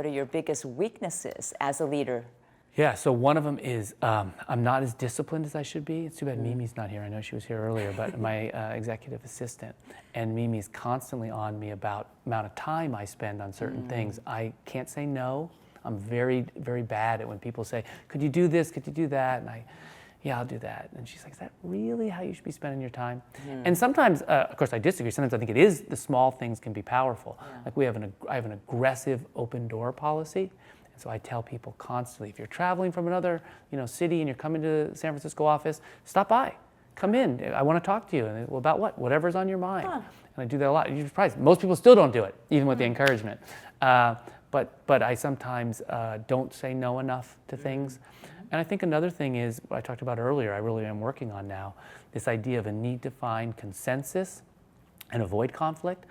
what are your biggest weaknesses as a leader? Yeah, so one of them is I'm not as disciplined as I should be. It's too bad Mimi's not here. I know she was here earlier, but my executive assistant. And Mimi's constantly on me about amount of time I spend on certain things. I can't say no. I'm very, very bad at when people say, could you do this, could you do that? And yeah, I'll do that. And she's like, is that really how you should be spending your time? And sometimes, of course I disagree. Sometimes I think it is, the small things can be powerful. Like I have an aggressive open door policy. So I tell people constantly, if you're traveling from another city and you're coming to the San Francisco office, stop by, come in. I want to talk to you. And well, about what? Whatever's on your mind. And I do that a lot. You're surprised. Most people still don't do it, even with the encouragement. But I sometimes don't say no enough to things. And I think another thing is, what I talked about earlier, I really am working on now, this idea of a need to find consensus and avoid conflict.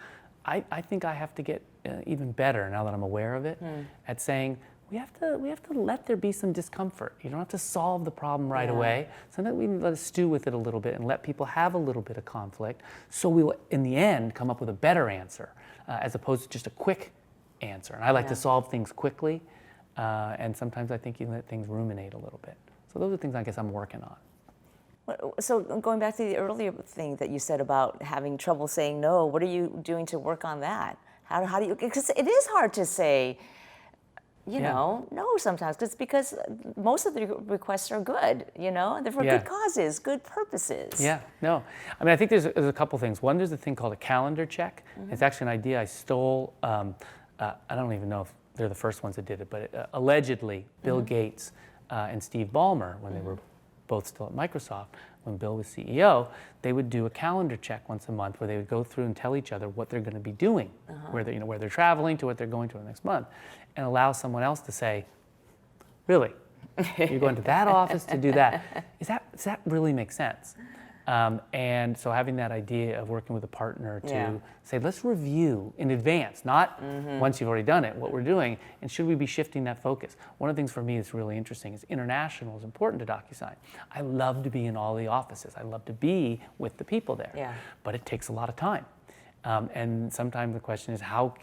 I think I have to get even better now that I'm aware of it at saying, we have to let there be some discomfort. You don't have to solve the problem right away. Sometimes we let us stew with it a little bit and let people have a little bit of conflict, so we will, in the end, come up with a better answer, as opposed to just a quick answer. And I like to solve things quickly, and sometimes I think you let things ruminate a little bit. So those are things I guess I'm working on. So going back to the earlier thing that you said about having trouble saying no, what are you doing to work on that? How do you, because it is hard to say, no sometimes, because most of the requests are good, and they're for good causes, good purposes. Yeah, no. I mean, I think there's a couple things. One, there's a thing called a calendar check. It's actually an idea I stole. I don't even know if they're the first ones that did it, but allegedly Bill Gates and Steve Ballmer, when they were both still at Microsoft, when Bill was CEO, they would do a calendar check once a month where they would go through and tell each other what they're going to be doing, where they're traveling to, what they're going to the next month, and allow someone else to say, really, you're going to that office to do that? Does that really make sense? And so having that idea of working with a partner to say, let's review in advance, not once you've already done it, what we're doing, and should we be shifting that focus? One of the things for me that's really interesting is international is important to DocuSign. I love to be in all the offices. I love to be with the people there, but it takes a lot of time. And sometimes the question is, how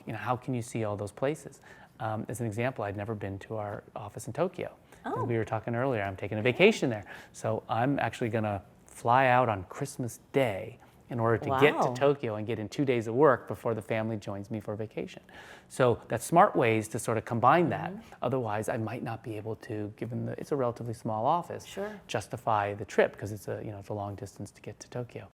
can you see all those places? As an example, I'd never been to our office in Tokyo. As we were talking earlier, I'm taking a vacation there. So I'm actually going to fly out on Christmas Day in order to get to Tokyo and get in 2 days of work before the family joins me for vacation. So that's smart ways to sort of combine that. Otherwise, I might not be able to, given it's a relatively small office, justify the trip, because it's a long distance to get to Tokyo.